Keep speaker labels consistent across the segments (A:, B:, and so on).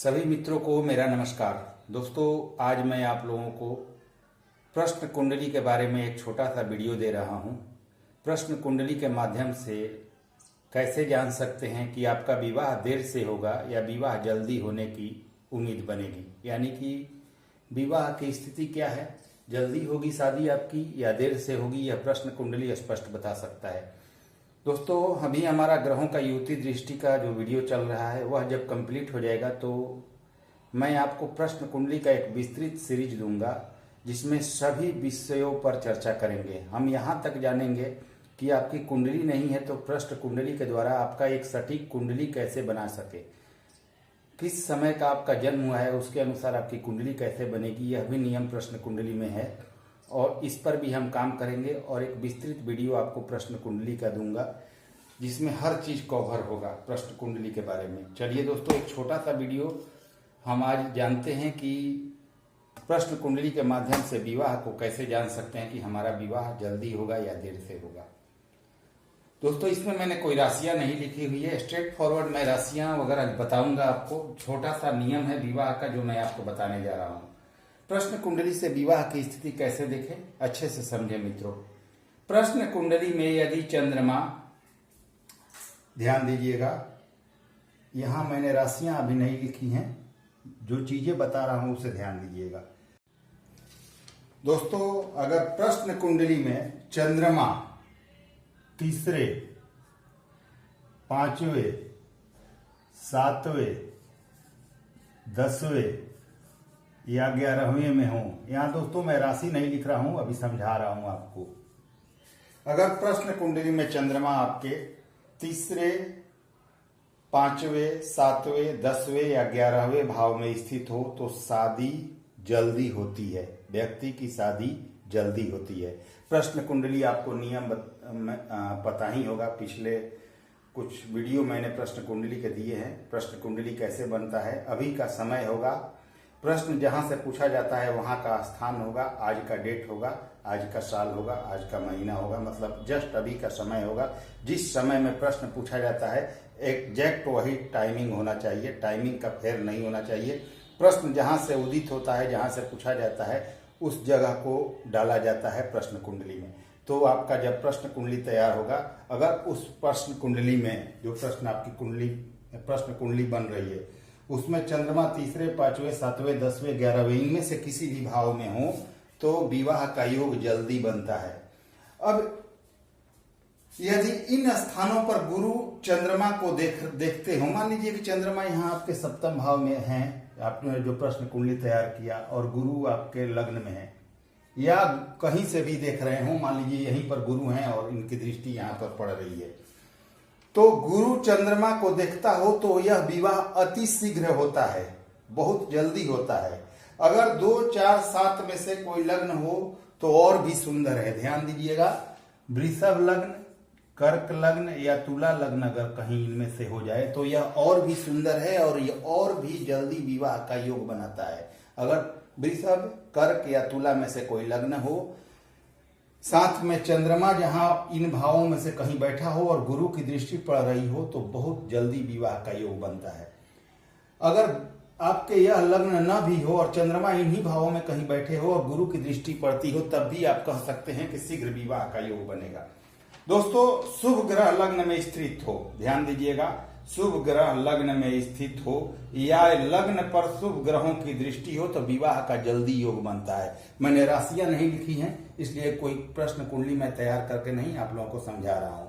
A: सभी मित्रों को मेरा नमस्कार। दोस्तों, आज मैं आप लोगों को प्रश्न कुंडली के बारे में एक छोटा सा वीडियो दे रहा हूं। प्रश्न कुंडली के माध्यम से कैसे जान सकते हैं कि आपका विवाह देर से होगा या विवाह जल्दी होने की उम्मीद बनेगी, यानी कि विवाह की स्थिति क्या है, जल्दी होगी शादी आपकी या देर से होगी, यह प्रश्न कुंडली स्पष्ट बता सकता है। दोस्तों, अभी हमारा ग्रहों का युति दृष्टि का जो वीडियो चल रहा है वह जब कंप्लीट हो जाएगा तो मैं आपको प्रश्न कुंडली का एक विस्तृत सीरीज दूंगा जिसमें सभी विषयों पर चर्चा करेंगे। हम यहाँ तक जानेंगे कि आपकी कुंडली नहीं है तो प्रश्न कुंडली के द्वारा आपका एक सटीक कुंडली कैसे बना सके, किस समय का आपका जन्म हुआ है उसके अनुसार आपकी कुंडली कैसे बनेगी, यह भी नियम प्रश्न कुंडली में है और इस पर भी हम काम करेंगे। और एक विस्तृत वीडियो आपको प्रश्न कुंडली का दूंगा जिसमें हर चीज कवर होगा प्रश्न कुंडली के बारे में। चलिए दोस्तों, एक छोटा सा वीडियो हम आज जानते हैं कि प्रश्न कुंडली के माध्यम से विवाह को कैसे जान सकते हैं कि हमारा विवाह जल्दी होगा या देर से होगा। दोस्तों, इसमें मैंने कोई राशियां नहीं लिखी हुई है, स्ट्रेट फॉरवर्ड मैं राशियां वगैरह बताऊंगा आपको। छोटा सा नियम है विवाह का जो मैं आपको बताने जा रहा हूं। प्रश्न कुंडली से विवाह की स्थिति कैसे देखें, अच्छे से समझे मित्रों। प्रश्न कुंडली में यदि चंद्रमा, ध्यान दीजिएगा, यहां मैंने राशियां अभी नहीं लिखी हैं, जो चीजें बता रहा हूं उसे ध्यान दीजिएगा। दोस्तों, अगर प्रश्न कुंडली में चंद्रमा तीसरे, पांचवें, सातवें, 10वें या 11वें में हो, यहां दोस्तों मैं राशि नहीं लिख रहा हूं, अभी समझा रहा हूं आपको। अगर प्रश्न कुंडली में चंद्रमा आपके तीसरे, पांचवें, सातवें, 10वें या 11वें भाव में स्थित हो तो शादी जल्दी होती है, व्यक्ति की शादी जल्दी होती है। प्रश्न कुंडली आपको नियम पता ही होगा, पिछले कुछ वीडियो मैंने प्रश्न कुंडली के दिए हैं। प्रश्न कुंडली कैसे बनता है, अभी का समय होगा, प्रश्न जहां से पूछा जाता है वहां का स्थान होगा, आज का डेट होगा, आज का साल होगा, आज का महीना होगा, मतलब जस्ट अभी का समय होगा। जिस समय में प्रश्न पूछा जाता है एग्जैक्ट वही टाइमिंग होना चाहिए, टाइमिंग का फेर नहीं होना चाहिए। प्रश्न जहां से उदित होता है, जहां से पूछा जाता है, उस जगह को डाला जाता है प्रश्न कुंडली में। तो आपका जब प्रश्न कुंडली तैयार होगा, अगर उस प्रश्न कुंडली में जो प्रश्न आपकी कुंडली प्रश्न कुंडली बन रही है उसमें चंद्रमा तीसरे, पांचवें, सातवें, 10वें, 11वें इनमें से किसी भी भाव में हो तो विवाह का योग जल्दी बनता है। अब यदि इन स्थानों पर गुरु चंद्रमा को देखते हो, मान लीजिए कि चंद्रमा यहाँ आपके सप्तम भाव में है, आपने जो प्रश्न कुंडली तैयार किया, और गुरु आपके लग्न में है या कहीं से भी देख रहे हो, मान लीजिए यहीं पर गुरु हैं और इनकी दृष्टि यहाँ पर पड़ रही है, तो गुरु चंद्रमा को देखता हो तो यह विवाह अति शीघ्र होता है, बहुत जल्दी होता है। अगर 2, 4, 7 में से कोई लग्न हो तो और भी सुंदर है। ध्यान दीजिएगा, वृषभ लग्न, कर्क लग्न या तुला लग्न अगर कहीं इनमें से हो जाए तो यह और भी सुंदर है और यह और भी जल्दी विवाह का योग बनाता है। अगर वृषभ, कर्क या तुला में से कोई लग्न हो, साथ में चंद्रमा जहां इन भावों में से कहीं बैठा हो और गुरु की दृष्टि पड़ रही हो तो बहुत जल्दी विवाह का योग बनता है। अगर आपके यह लग्न न भी हो और चंद्रमा इन्हीं भावों में कहीं बैठे हो और गुरु की दृष्टि पड़ती हो तब भी आप कह सकते हैं कि शीघ्र विवाह का योग बनेगा। दोस्तों, शुभ ग्रह लग्न में स्थित हो, ध्यान दीजिएगा, शुभ ग्रह लग्न में स्थित हो या लग्न पर शुभ ग्रहों की दृष्टि हो तो विवाह का जल्दी योग बनता है। मैंने राशियां नहीं लिखी हैं, इसलिए कोई प्रश्न कुंडली मैं तैयार करके नहीं आप लोगों को समझा रहा हूं।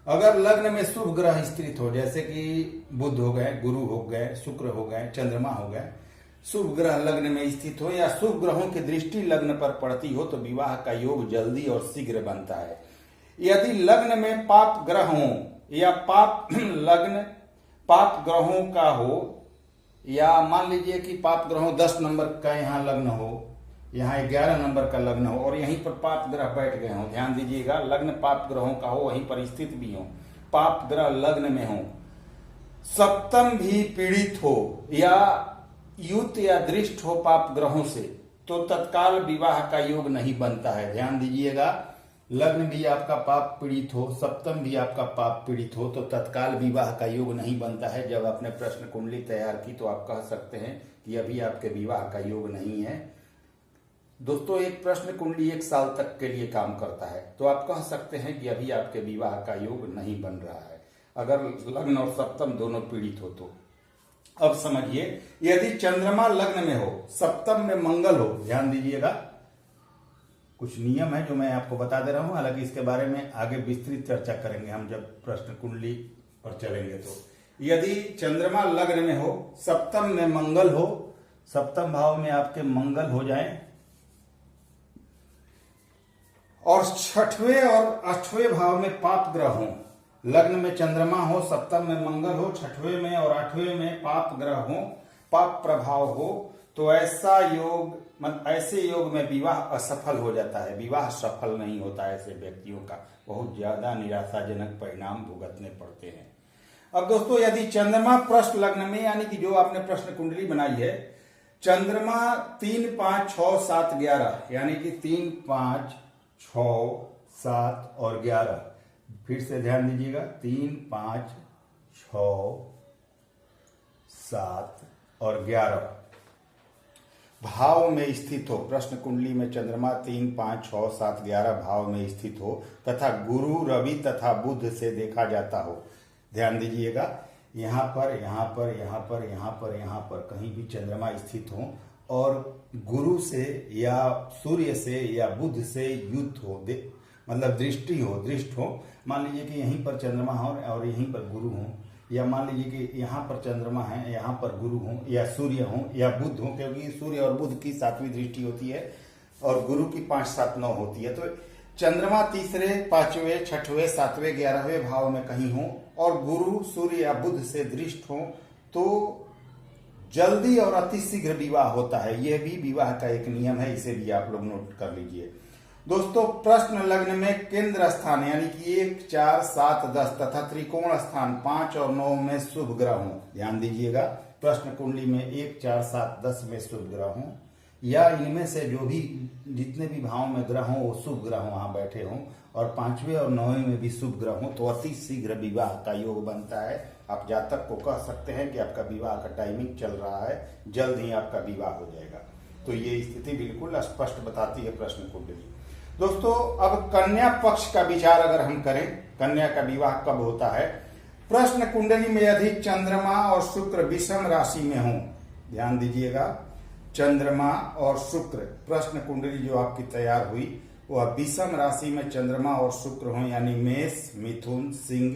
A: अगर लग्न में शुभ ग्रह स्थित हो, जैसे कि बुध हो गए, गुरु हो गए, शुक्र हो गए, चंद्रमा हो गए, शुभ ग्रह लग्न में स्थित हो या शुभ ग्रहों की दृष्टि लग्न पर पड़ती हो तो विवाह का योग जल्दी और शीघ्र बनता है। यदि लग्न में पाप ग्रह हो या लग्न पाप ग्रहों का हो, या मान लीजिए कि पाप ग्रहों 10 नंबर का यहाँ लग्न हो, यहाँ 11 नंबर का लग्न हो और यहीं पर पाप ग्रह बैठ गए हो, ध्यान दीजिएगा, लग्न पाप ग्रहों का हो, वहीं पर स्थित भी हो, पाप ग्रह लग्न में हो, सप्तम भी पीड़ित हो या युत या दृष्ट हो पाप ग्रहों से तो तत्काल विवाह का योग नहीं बनता है। ध्यान दीजिएगा, लग्न भी आपका पाप पीड़ित हो, सप्तम भी आपका पाप पीड़ित हो, तो तत्काल विवाह का योग नहीं बनता है। जब आपने प्रश्न कुंडली तैयार की तो आप कह सकते हैं कि अभी आपके विवाह का योग नहीं है। दोस्तों, एक प्रश्न कुंडली 1 साल तक के लिए काम करता है, तो आप कह सकते हैं कि अभी आपके विवाह का योग नहीं बन रहा है, अगर लग्न और सप्तम दोनों पीड़ित हो तो। अब समझिए, यदि चंद्रमा लग्न में हो, सप्तम में मंगल हो, ध्यान दीजिएगा, कुछ नियम है जो मैं आपको बता दे रहा हूं, हालांकि इसके बारे में आगे विस्तृत चर्चा करेंगे हम जब प्रश्न कुंडली पर चलेंगे। तो यदि चंद्रमा लग्न में हो, सप्तम में मंगल हो, सप्तम भाव में आपके मंगल हो जाए, और छठवें और आठवें भाव में पाप ग्रह हो, लग्न में चंद्रमा हो, सप्तम में मंगल हो, छठवें में और आठवें में पाप ग्रह हो, पाप प्रभाव हो, तो ऐसा योग ऐसे योग में विवाह असफल हो जाता है, विवाह सफल नहीं होता है। ऐसे व्यक्तियों का बहुत ज्यादा निराशाजनक परिणाम भुगतने पड़ते हैं। अब दोस्तों, यदि चंद्रमा प्रश्न लग्न में, यानी कि जो आपने प्रश्न कुंडली बनाई है, चंद्रमा 3, 5, 6, 7, 11, यानी कि 3, 5, 6, 7 और 11, फिर से ध्यान दीजिएगा, 3, 5, 6, 7 और 11 भाव में स्थित हो, प्रश्न कुंडली में चंद्रमा 3, 5, 6, 7, 11 भाव में स्थित हो, तथा गुरु, रवि तथा बुध से देखा जाता हो। ध्यान दीजिएगा, यहाँ पर, यहाँ पर, यहाँ पर, यहाँ पर, यहाँ पर कहीं भी चंद्रमा स्थित हो और गुरु से या सूर्य से या बुध से युक्त हो, मतलब दृष्ट हो। मान लीजिए कि यहीं पर चंद्रमा हो और यहीं पर गुरु हो, या मान लीजिए कि यहाँ पर चंद्रमा है, यहाँ पर गुरु हो, या सूर्य हो या बुध हो, क्योंकि सूर्य और बुध की 7वीं दृष्टि होती है और गुरु की 5, 7, 9 होती है। तो चंद्रमा 3, 5, 6, 7, 11वें भाव में कहीं हो और गुरु, सूर्य या बुध से दृष्ट हो, तो जल्दी और अतिशीघ्र विवाह होता है। यह भी विवाह का एक नियम है, इसे भी आप लोग नोट कर लीजिए। दोस्तों, प्रश्न लग्न में केंद्र स्थान, यानी कि 1, 4, 7, 10 तथा त्रिकोण स्थान 5 और 9 में शुभ ग्रह हों। ध्यान दीजिएगा, प्रश्न कुंडली में 1, 4, 7, 10 में शुभ ग्रह हों, या इनमें से जो भी जितने भी भाव में ग्रह हों वो शुभ ग्रह वहां बैठे हों, और 5वें और 9वें में भी शुभ ग्रह हों, तो अति शीघ्र विवाह का योग बनता है। आप जातक को कह सकते हैं कि आपका विवाह का टाइमिंग चल रहा है, जल्द ही आपका विवाह हो जाएगा। तो ये स्थिति बिल्कुल स्पष्ट बताती है प्रश्न कुंडली। दोस्तों, अब कन्या पक्ष का विचार अगर हम करें, कन्या का विवाह कब होता है। प्रश्न कुंडली में यदि चंद्रमा और शुक्र विषम राशि में हो, ध्यान दीजिएगा, चंद्रमा और शुक्र, प्रश्न कुंडली जो आपकी तैयार हुई वह विषम राशि में चंद्रमा और शुक्र हो, यानी मेष, मिथुन, सिंह,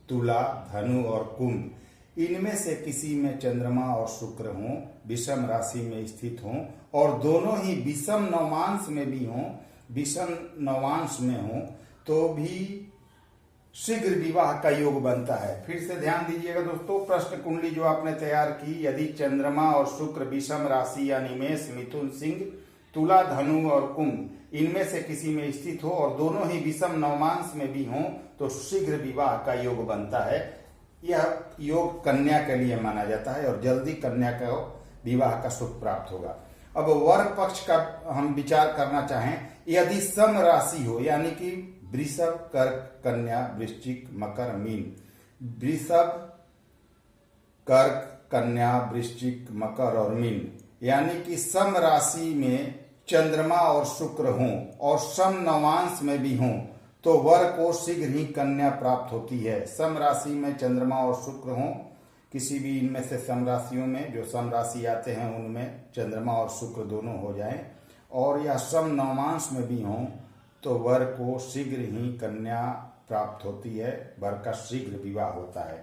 A: तुला, धनु और कुंभ, इनमें से किसी में चंद्रमा और शुक्र हो, विषम राशि में स्थित हो और दोनों ही विषम नवांश में भी हो, विषम नवांश में हो, तो भी शीघ्र विवाह का योग बनता है। फिर से ध्यान दीजिएगा दोस्तों, प्रश्न कुंडली जो आपने तैयार की, यदि चंद्रमा और शुक्र विषम राशि यानी मेष, मिथुन, सिंह, तुला, धनु और कुंभ, इनमें से किसी में स्थित हो और दोनों ही विषम नवांश में भी हो, तो शीघ्र विवाह का योग बनता है। यह योग कन्या के लिए माना जाता है और जल्दी कन्या का विवाह का सुख प्राप्त होगा। अब वर पक्ष का हम विचार करना चाहें, यदि सम राशि हो, यानी कि वृषभ, कर्क, कन्या, वृश्चिक, मकर, मीन, वृषभ, कर्क, कन्या, वृश्चिक, मकर और मीन, यानी कि सम राशि में चंद्रमा और शुक्र हों और सम नवांश में भी हों, तो वर को शीघ्र ही कन्या प्राप्त होती है। सम राशि में चंद्रमा और शुक्र हों, किसी भी इनमें से सम राशियों में जो सम राशि आते हैं उनमें चंद्रमा और शुक्र दोनों हो जाएं, और या सम नवांश में भी हों, तो वर को शीघ्र ही कन्या प्राप्त होती है, वर का शीघ्र विवाह होता है।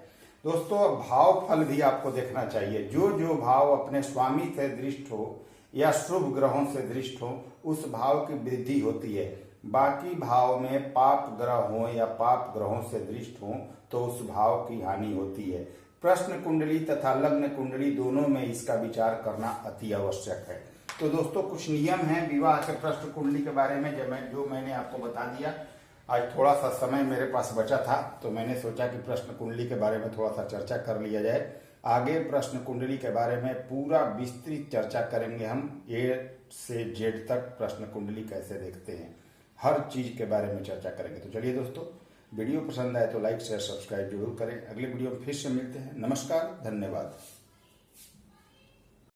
A: दोस्तों, भाव फल भी आपको देखना चाहिए। जो जो भाव अपने स्वामी से दृष्ट हो या शुभ ग्रहों से दृष्ट हो, उस भाव की वृद्धि होती है। बाकी भाव में पाप ग्रह हो या पाप ग्रहों से दृष्ट हो, तो उस भाव की हानि होती है। प्रश्न कुंडली तथा लग्न कुंडली दोनों में इसका विचार करना अति आवश्यक है। तो दोस्तों, कुछ नियम हैं विवाह के प्रश्न कुंडली के बारे में जो मैंने आपको बता दिया। आज थोड़ा सा समय मेरे पास बचा था, तो मैंने सोचा कि प्रश्न कुंडली के बारे में थोड़ा सा चर्चा कर लिया जाए। आगे प्रश्न कुंडली के बारे में पूरा विस्तृत चर्चा करेंगे हम, A से Z तक प्रश्न कुंडली कैसे देखते हैं। हर चीज के बारे में चर्चा करेंगे। तो चलिए दोस्तों, वीडियो पसंद आए तो लाइक शेयर सब्सक्राइब जरूर करें। अगले वीडियो में फिर से मिलते हैं। नमस्कार, धन्यवाद।